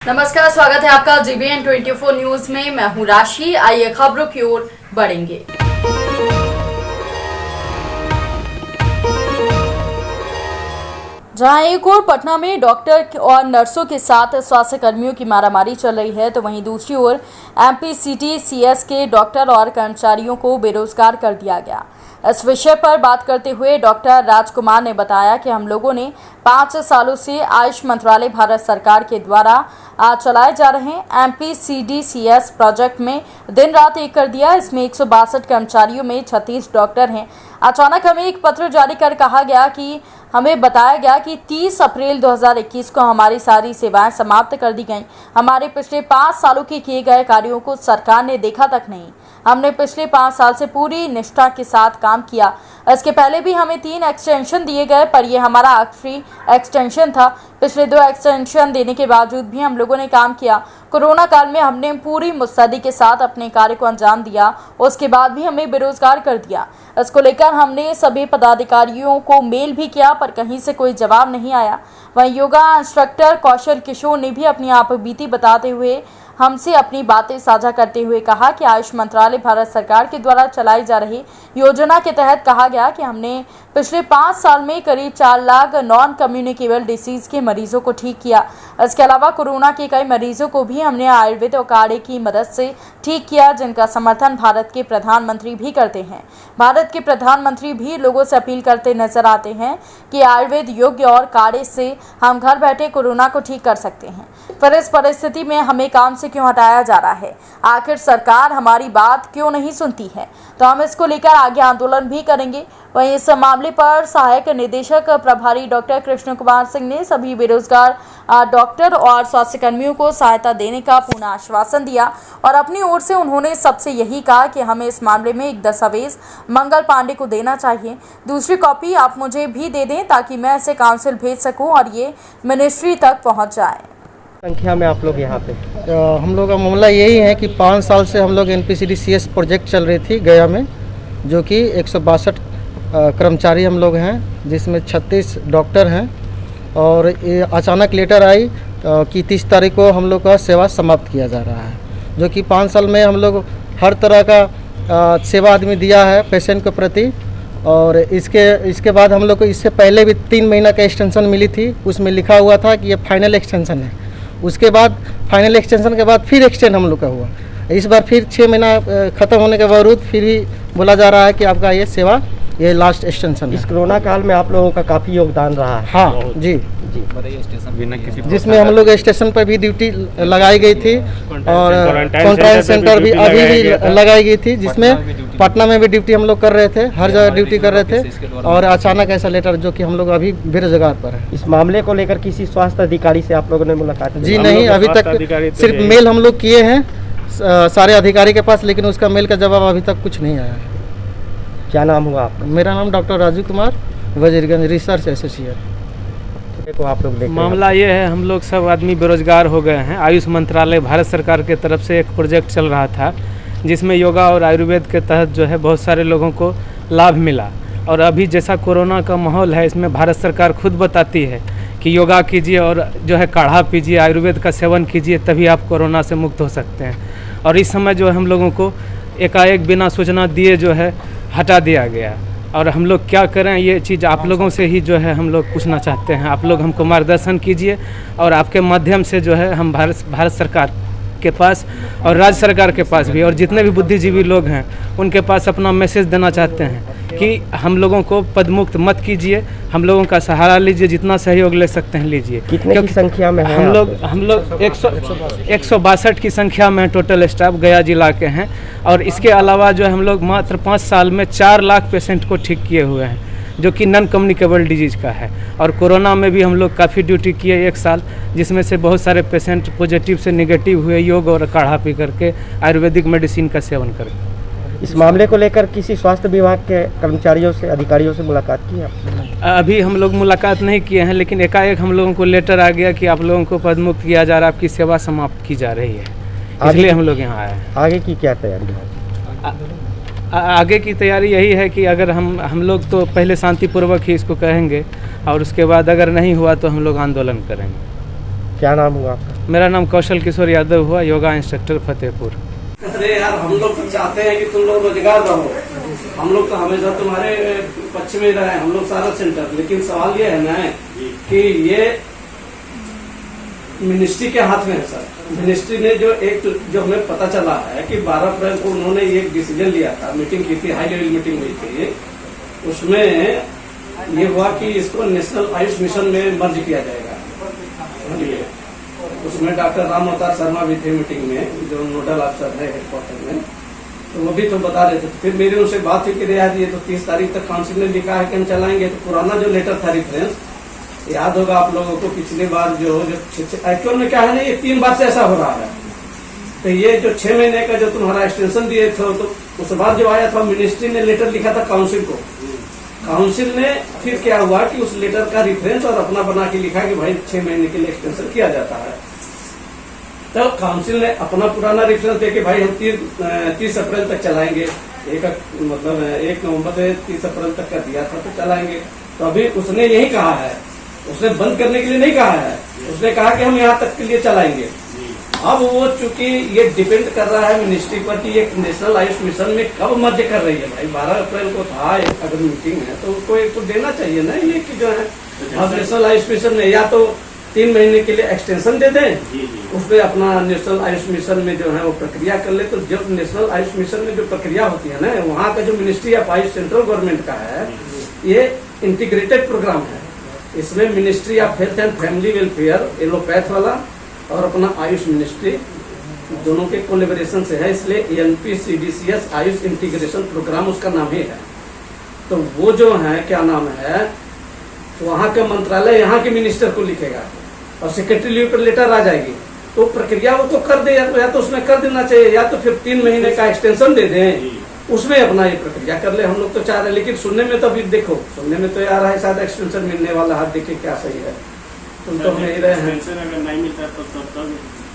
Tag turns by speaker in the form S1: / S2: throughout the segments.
S1: नमस्कार, स्वागत है आपका GBN 24 न्यूज में। मैं हूं राशि। आइए खबरों की ओर बढ़ेंगे। जहां एक ओर पटना में डॉक्टर और नर्सों के साथ स्वास्थ्य कर्मियों की मारामारी चल रही है, तो वहीं दूसरी ओर MPCT/CS के डॉक्टर और कर्मचारियों को बेरोजगार कर दिया गया। इस विषय पर बात करते हुए डॉक्टर राजकुमार ने बताया कि हम लोगों ने 5 सालों से आयुष मंत्रालय भारत सरकार के द्वारा चलाए जा रहे MPCT/CS प्रोजेक्ट में दिन रात एक कर दिया। इसमें 162 कर्मचारियों में 36 डॉक्टर हैं। अचानक हमें एक पत्र जारी कर कहा गया कि हमें बताया गया कि 30 अप्रैल 2021 को हमारी सारी सेवाएं समाप्त कर दी गईं। हमारे पिछले 5 सालों के किए गए कार्यों को सरकार ने देखा तक नहीं। हमने पिछले 5 साल से पूरी निष्ठा के साथ काम किया। इसके पहले भी हमें 3 एक्सटेंशन दिए गए, पर यह हमारा आखिरी एक्सटेंशन था। पिछले 2 एक्सटेंशन देने के बावजूद भी हम लोगों ने काम किया। कोरोना काल में हमने पूरी मुस्तैदी के साथ अपने कार्य को अंजाम दिया। उसके बाद भी हमें बेरोजगार कर दिया। इसको लेकर हमने सभी पदाधिकारियों को मेल भी किया, पर कहीं से कोई जवाब नहीं आया। वहीं योगा इंस्ट्रक्टर कौशल किशोर ने भी अपनी आप बीती बताते हुए हमसे अपनी बातें साझा करते हुए कहा कि आयुष मंत्रालय भारत सरकार के द्वारा चलाई जा रही योजना के तहत कहा गया कि हमने पिछले 5 साल में करीब 4 लाख नॉन कम्युनिकेबल डिसीज के मरीजों को ठीक किया। इसके अलावा कोरोना के कई मरीजों को भी हमने आयुर्वेद और काढ़े की मदद से ठीक किया, जिनका समर्थन भारत के प्रधानमंत्री भी करते हैं। भारत के प्रधानमंत्री भी लोगों से अपील करते नजर आते हैं कि आयुर्वेद योग्य और काढ़े से हम घर बैठे कोरोना को ठीक कर सकते हैं। फिर इस परिस्थिति में हमें काम से क्यों हटाया जा रहा है? आखिर सरकार हमारी बात क्यों नहीं सुनती है? तो हम इसको लेकर आगे आंदोलन भी करेंगे। वहीं इस मामले पर सहायक निदेशक प्रभारी डॉक्टर कृष्ण कुमार सिंह ने सभी बेरोजगार डॉक्टर और स्वास्थ्य कर्मियों को सहायता देने का पूर्ण आश्वासन दिया और अपनी ओर से उन्होंने सबसे यही कहा कि हमें इस मामले में एक दस्तावेज मंगल पांडे को देना चाहिए। दूसरी कॉपी आप मुझे भी दे दें ताकि मैं इसे काउंसिल भेज सकूं और ये मिनिस्ट्री तक पहुंच जाए।
S2: संख्या में आप लोग यहाँ पे
S3: हम लोग का मामला यही है कि 5 साल से हम लोग MPCT/CS प्रोजेक्ट चल रही थी गया में, जो कि 162 कर्मचारी हम लोग हैं, जिसमें 36 डॉक्टर हैं। और ये अचानक लेटर आई कि 30 तारीख को हम लोग का सेवा समाप्त किया जा रहा है, जो कि 5 साल में हम लोग हर तरह का सेवा आदमी दिया है पेशेंट के प्रति। और इसके बाद हम लोग को इससे पहले भी 3 महीना का एक्सटेंशन मिली थी, उसमें लिखा हुआ था कि ये फाइनल एक्सटेंशन है। उसके बाद फाइनल एक्सटेंशन के बाद फिर एक्सटेंड हम लोग का हुआ। इस बार फिर 6 महीना ख़त्म होने के बावजूद फिर भी बोला जा रहा है कि आपका ये सेवा ये लास्ट एक्सटेंशन है।
S2: इस कोरोना काल में आप लोगों का काफ़ी योगदान रहा है।
S3: हाँ जी, जिसमें हम लोग स्टेशन पर भी ड्यूटी लगाई गई थी और क्वारंटाइन सेंटर भी अभी भी लगाई गई थी, जिसमें पटना में भी ड्यूटी हम लोग कर रहे थे, हर जगह ड्यूटी कर रहे थे। और अचानक ऐसा लेटर जो कि हम लोग अभी बेरोजगार पर है।
S2: इस मामले को लेकर किसी स्वास्थ्य अधिकारी से आप लोगों ने मुलाकात की?
S3: जी नहीं, अभी तक सिर्फ मेल हम लोग किए हैं सारे अधिकारी के पास, लेकिन उसका मेल का जवाब अभी तक कुछ नहीं आया है।
S2: क्या नाम हुआ आपका?
S3: मेरा नाम doctor Raju Kumar, Wazirganj research associate.
S2: को आप लोग
S4: मामला ये है, हम लोग सब आदमी बेरोजगार हो गए हैं। आयुष मंत्रालय भारत सरकार के तरफ से एक प्रोजेक्ट चल रहा था, जिसमें योगा और आयुर्वेद के तहत जो है बहुत सारे लोगों को लाभ मिला। और अभी जैसा कोरोना का माहौल है, इसमें भारत सरकार खुद बताती है कि योगा कीजिए और जो है काढ़ा पीजिए, आयुर्वेद का सेवन कीजिए, तभी आप कोरोना से मुक्त हो सकते हैं। और इस समय जो है हम लोगों को एकाएक बिना सूचना दिए जो है हटा दिया गया। और हम लोग क्या करें, ये चीज़ आप लोगों से ही जो है हम लोग पूछना चाहते हैं। आप लोग हमको मार्गदर्शन कीजिए और आपके माध्यम से जो है हम भारत सरकार के पास और राज्य सरकार के पास भी और जितने भी बुद्धिजीवी लोग हैं उनके पास अपना मैसेज देना चाहते हैं कि हम लोगों को पदमुक्त मत कीजिए, हम लोगों का सहारा लीजिए, जितना सहयोग ले सकते हैं लीजिए।
S2: कितने की संख्या में है?
S4: हम लोग 162 की संख्या में टोटल स्टाफ गया जिला के हैं। और इसके अलावा जो है हम लोग मात्र 5 साल में 4 लाख पेशेंट को ठीक किए हुए हैं, जो कि नॉन कम्युनिकेबल डिजीज़ का है। और कोरोना में भी हम लोग काफ़ी ड्यूटी किए 1 साल, जिसमें से बहुत सारे पेशेंट पॉजिटिव से नेगेटिव हुए योग और काढ़ा पी करके, आयुर्वेदिक मेडिसिन का सेवन करके।
S2: इस मामले को लेकर किसी स्वास्थ्य विभाग के कर्मचारियों से, अधिकारियों से मुलाकात की आपने?
S4: अभी हम लोग मुलाकात नहीं किए हैं, लेकिन एकाएक हम लोगों को लेटर आ गया कि आप लोगों को पदमुक्त किया जा रहा है, आपकी सेवा समाप्त की जा रही है, इसलिए हम लोग यहाँ आए हैं।
S2: आगे की क्या तैयारी है?
S4: आगे की तैयारी यही है कि अगर हम लोग तो पहले शांतिपूर्वक ही इसको कहेंगे और उसके बाद अगर नहीं हुआ तो हम लोग आंदोलन करेंगे।
S2: क्या नाम हुआ आपका?
S4: मेरा नाम कौशल किशोर यादव हुआ, योगा इंस्ट्रक्टर फतेहपुर।
S5: अरे यार, हम लोग तो चाहते हैं कि तुम लोग रोजगार रहो। हम लोग तो हमेशा तुम्हारे पक्ष में रहे, हम लोग सारा सेंटर। लेकिन सवाल ये है ना कि ये मिनिस्ट्री के हाथ में है सर। मिनिस्ट्री ने जो हमें पता चला है कि 12 अप्रैल को उन्होंने एक डिसीजन लिया था, मीटिंग की थी, हाई लेवल मीटिंग हुई थी। उसमें ये हुआ कि इसको नेशनल आयुष मिशन में मर्ज किया जाएगा। समझिए, उसमें डॉक्टर राम अवतार शर्मा भी थे मीटिंग में, जो नोडल अफसर है हेडक्वार्टर में। तो वो भी तो बता रहे थे। फिर मेरी उनसे बात हुई कि यार ये तो 30 तारीख तक काउंसिल ने लिखा है कि हम चलाएंगे। तो पुराना जो लेटर था रेफरेंस, याद होगा आप लोगों को, पिछली बार जो एक्चुअल में क्या है ना, ये 3 बार से ऐसा हो रहा है। तो ये जो 6 महीने का जो तुम्हारा एक्सटेंशन दिए थे, तो उस बार जो आया था मिनिस्ट्री ने लेटर लिखा था काउंसिल को। काउंसिल ने फिर क्या हुआ कि उस लेटर का रिफरेंस और अपना बना के लिखा कि भाई 6 महीने के लिए एक्सटेंशन किया जाता है। तो काउंसिल ने अपना पुराना रेफरेंस दे के भाई हम 30 अप्रैल तक चलाएंगे, मतलब 1 नवंबर से 30 अप्रैल तक का दिया था तो चलाएंगे। तो अभी उसने यही कहा है, उसने बंद करने के लिए नहीं कहा है, उसने कहा कि हम यहाँ तक के लिए चलाएंगे। अब वो चूंकि ये डिपेंड कर रहा है मिनिस्ट्री पर कि ये नेशनल आयुष मिशन में कब मर्ज कर रही है। भाई 12 अप्रैल को था अगर मीटिंग है तो उसको एक तो देना चाहिए ना, ये कि जो है अब नेशनल आयुष मिशन में या तो 3 महीने के लिए एक्सटेंशन दे दें, उसमें अपना नेशनल आयुष मिशन में जो है वो प्रक्रिया कर ले। तो जब नेशनल आयुष मिशन में जो प्रक्रिया होती है ना, वहाँ का जो ministry of Ayush central government का है, ये इंटीग्रेटेड प्रोग्राम है। इसमें ministry of health and family welfare allopath वाला और अपना आयुष मिनिस्ट्री दोनों के कोलेबोरेशन से है, इसलिए NPCDCS आयुष इंटीग्रेशन प्रोग्राम उसका नाम ही है। तो वो जो है क्या नाम है, तो वहाँ का मंत्रालय यहाँ के मिनिस्टर को लिखेगा और सेक्रेटरी लीव पर लेटर आ जाएगी। तो प्रक्रिया वो तो कर दे, या तो उसमें कर देना चाहिए, या तो फिर 3 महीने का एक्सटेंशन दे दें, उसमें अपना ये प्रक्रिया कर ले। हम लोग तो चाह रहे हैं, लेकिन सुनने में तो अभी देखो, सुनने में तो यार है शायद एक्सटेंशन मिलने वाला है। देखिए क्या सही है, तुम तो नहीं रहे हैं।
S6: अगर नहीं मिलता तो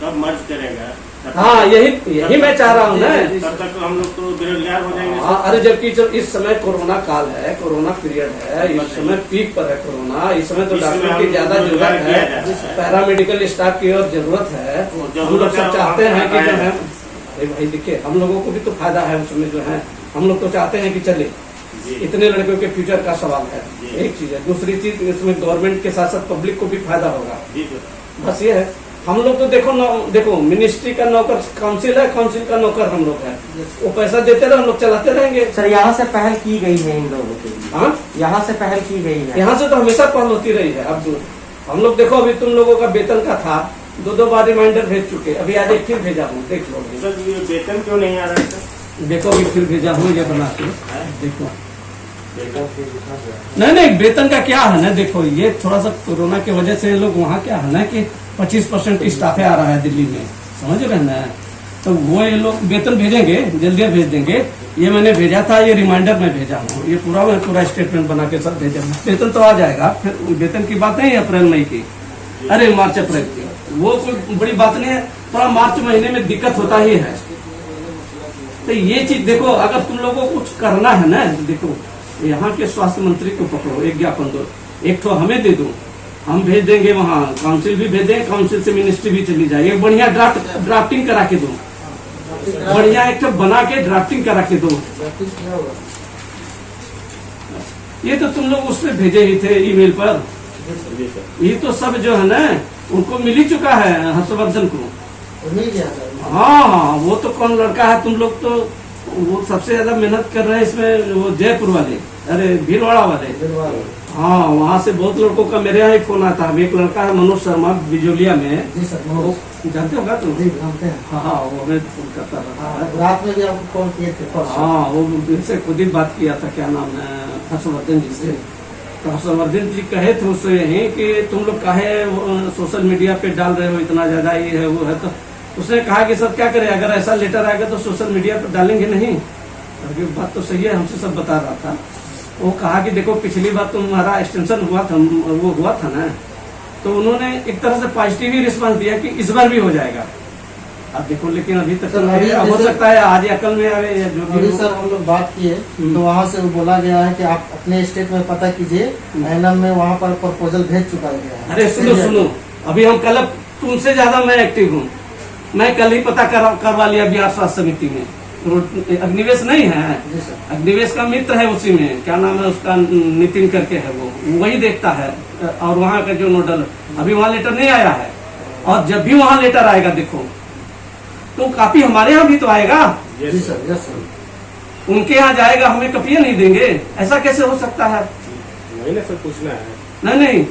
S6: तब मर्ज करेगा।
S5: हाँ, यही मैं चाह रहा हूँ ना।
S6: तब तक हम लोग तो बेरोजगार हो जाएंगे।
S5: हाँ, अरे जबकि जब इस समय कोरोना काल है, कोरोना पीरियड है, इस समय पीक पर है कोरोना, इस समय तो डॉक्टर की ज्यादा जरूरत है, पैरामेडिकल स्टाफ की और जरूरत है। हम लोग सब चाहते हैं कि जो है, अरे भाई देखिए, हम लोगों को भी तो फायदा है उसमें जो है। हम लोग तो चाहते हैं कि चले, इतने लड़कियों के फ्यूचर का सवाल है, एक चीज है। दूसरी चीज, इसमें गवर्नमेंट के साथ साथ पब्लिक को भी फायदा होगा। बस ये है, हम लोग तो देखो मिनिस्ट्री का नौकर काउंसिल है, काउंसिल का नौकर हम लोग है। वो पैसा देते रहे, हम लोग चलाते रहेंगे।
S2: सर, यहाँ से पहल की गई है इन लोगों के लिए?
S5: हाँ,
S2: यहाँ से पहल की गई है।
S5: यहाँ से तो हमेशा पहल होती रही है। अब हम लोग देखो, अभी तुम लोगों का वेतन का था, 2 बार रिमाइंडर भेज चुके, अभी आज एक फिर भेजा हूँ, देख लो।
S6: सर ये वेतन क्यों नहीं आ रहा है सर?
S5: देखो अभी फिर भेजा हूँ, ये बना के देखो। नहीं, वेतन का क्या है ना, देखो ये थोड़ा सा कोरोना की वजह से लोग वहाँ क्या है ना कि 25% स्टाफे आ रहा है दिल्ली में, समझ रहे हैं ना। तो वो ये लोग वेतन भेजेंगे, जल्दी भेज देंगे। ये मैंने भेजा था, ये रिमाइंडर में भेजा हूँ, ये पूरा स्टेटमेंट बना के सब भेजा। वेतन तो आ जाएगा। फिर वेतन की बात नहीं है अप्रैल मई की, अरे मार्च अप्रैल की, वो कोई बड़ी बात नहीं है। थोड़ा मार्च महीने में दिक्कत होता ही है। तो ये चीज देखो, अगर तुम लोगों को कुछ करना है ना, देखो यहाँ के स्वास्थ्य मंत्री को पकड़ो, एक ज्ञापन दो, एक तो हमें दे दो, हम भेज देंगे वहाँ, काउंसिल भी भेज देंगे, काउंसिल से मिनिस्ट्री भी चली जाए। एक बढ़िया ड्राफ्टिंग करा के दो, बढ़िया एक बना के ड्राफ्टिंग करा के दो। ये तो तुम लोग उसमें भेजे ही थे ईमेल पर, ये तो सब जो है ना उनको मिल ही चुका है, हर्षवर्धन को। हाँ, वो तो कौन लड़का है, तुम लोग तो वो सबसे ज्यादा मेहनत कर रहे हैं इसमें, वो जयपुर वाले, अरे भीलवाड़ा वाले। हाँ, वहाँ से बहुत लड़कों का मेरे यहाँ ही फोन आता है। एक लड़का है मनोज शर्मा, बिजोलिया में, जानते होगा तुम? हाँ, वो हमें फोन करता रहा,
S3: रात में भी आपको फोन किए थे?
S5: हाँ, वो उनसे खुद ही बात किया था, क्या नाम है, हर्षवर्धन जी से। तो हर्षवर्धन जी कहे थे उससे यही कि तुम लोग काहे सोशल मीडिया पे डाल रहे हो इतना ज्यादा, ये है वो है। तो उसने कहा कि सर क्या करें, अगर ऐसा लेटर आएगा तो सोशल मीडिया पर डालेंगे नहीं। बात तो सही है, हमसे सब बता रहा था। वो कहा कि देखो पिछली बार तुम्हारा एक्सटेंशन हुआ था, वो हुआ था ना, तो उन्होंने एक तरह से पॉजिटिव ही रिस्पॉन्स दिया कि इस बार भी हो जाएगा। अब देखो, लेकिन अभी तक हो सकता है आज या कल में आवे, या जो भी।
S3: सर हम लोग बात किए तो वहाँ से बोला गया है कि आप अपने स्टेट में पता कीजिए, एनएम में वहाँ पर प्रपोजल भेज चुका है।
S5: अरे सुनो, अभी हम कल तुमसे ज्यादा मैं एक्टिव हूँ। मैं कल ही पता करवा लिया बिहार स्वास्थ्य समिति में। अग्निवेश नहीं है, अग्निवेश का मित्र है उसी में, क्या नाम है उसका, नितिन करके है, वो वही देखता है। और वहाँ का जो नोडल, अभी वहाँ लेटर नहीं आया है, और जब भी वहाँ लेटर आएगा देखो तो कापी हमारे यहाँ भी तो आएगा।
S3: जी सर।
S5: उनके यहाँ जाएगा, हमें कपियाँ नहीं देंगे, ऐसा कैसे हो सकता है?
S6: वही ना सर पूछना है।
S5: नहीं,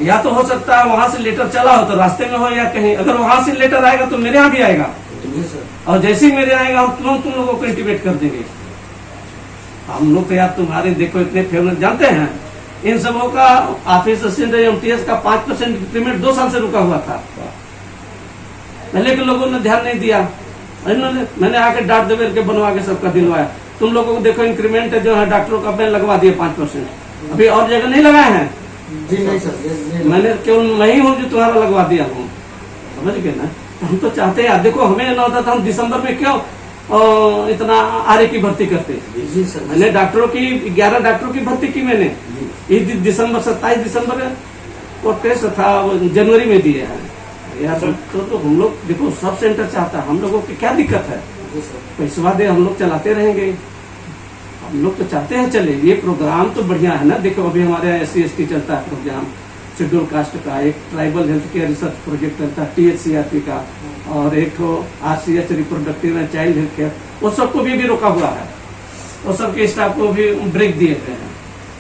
S5: या तो हो सकता है वहां से लेटर चला हो तो रास्ते में हो या कहीं, अगर वहां से लेटर आएगा तो मेरे यहाँ भी आएगा, और जैसे ही मेरे आएगा हम तुरंत तुम लोगों को इंटीमेट कर देंगे। हम लोग तो यार तुम्हारे देखो इतने फेमस, जानते हैं इन सबों का ऑफिस असिस्टेंट एमटीएस का 5% इंक्रीमेंट 2 साल से रुका हुआ था। पहले के लोगों ने ध्यान नहीं दिया, मैंने आके डांट दबेर के बनवा के सबका दिलवाया। तुम लोगों को देखो इंक्रीमेंट जो है डॉक्टरों का मैं लगवा दिया 5%, अभी और जगह नहीं लगाए हैं।
S3: जी नहीं सर,
S5: मैंने क्यों, मैं ही हूँ जो तुम्हारा लगवा दिया हूँ, समझ गए ना। हम तो चाहते हैं, देखो हमें ना होता था हम दिसंबर में क्यों इतना आर्य की भर्ती करते।
S3: जी सर।
S5: मैंने डॉक्टरों की 11 डॉक्टरों की भर्ती की मैंने, इस दिसंबर 27 दिसंबर वो टेस्ट था, वो जनवरी में दिए हैं यार। तो हम लोग देखो सब सेंटर चाहता है, हम लोगों की क्या दिक्कत है, पैसा दे हम लोग चलाते रहेंगे। हम लोग तो चाहते हैं चले, ये प्रोग्राम तो बढ़िया है ना। देखो अभी हमारे यहाँ SC ST चलता है प्रोग्राम, शेड्यूल कास्ट का, एक tribal health care research project चलता है THCRP का, और एक तो RCH reproductive and child health care, वो सबको भी रोका हुआ है। वो सबके स्टाफ को भी ब्रेक दिए गए हैं।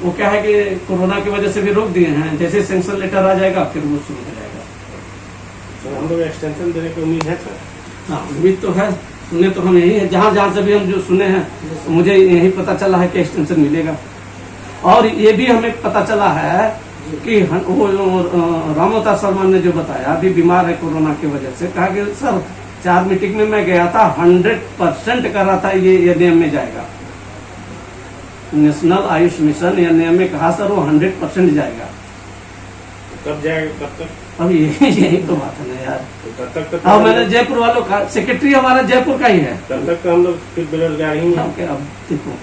S5: वो क्या है कि कोरोना की वजह से भी रोक दिए हैं, जैसे सेंक्शन लेटर आ जाएगा फिर वो शुरू हो जाएगा।
S6: सर हम लोग एक्सटेंशन देने की उम्मीद है सर।
S5: हाँ उम्मीद तो है, सुने तो हम यही है, जहाँ से भी हम जो सुने हैं मुझे यही पता चला है कि एक्सटेंशन मिलेगा। और ये भी हमें पता चला है कि वो रामोता शर्मा ने जो बताया, अभी बीमार है कोरोना की वजह से, कहा कि सर 4 मीटिंग में मैं गया था, 100% कर रहा था ये NAM में जाएगा, नेशनल आयुष मिशन NAM में कहा सर वो 100% जाएगा।
S6: कब जाएगा, कब तक?
S5: अब यही तो बात है ना यार।
S6: तब तक तो
S5: अब मैंने जयपुर वालों का, सेक्रेटरी हमारा जयपुर का ही है।
S6: तब तक तो हम लोग फिर बेरोजगार ही हैं।
S5: अब देखो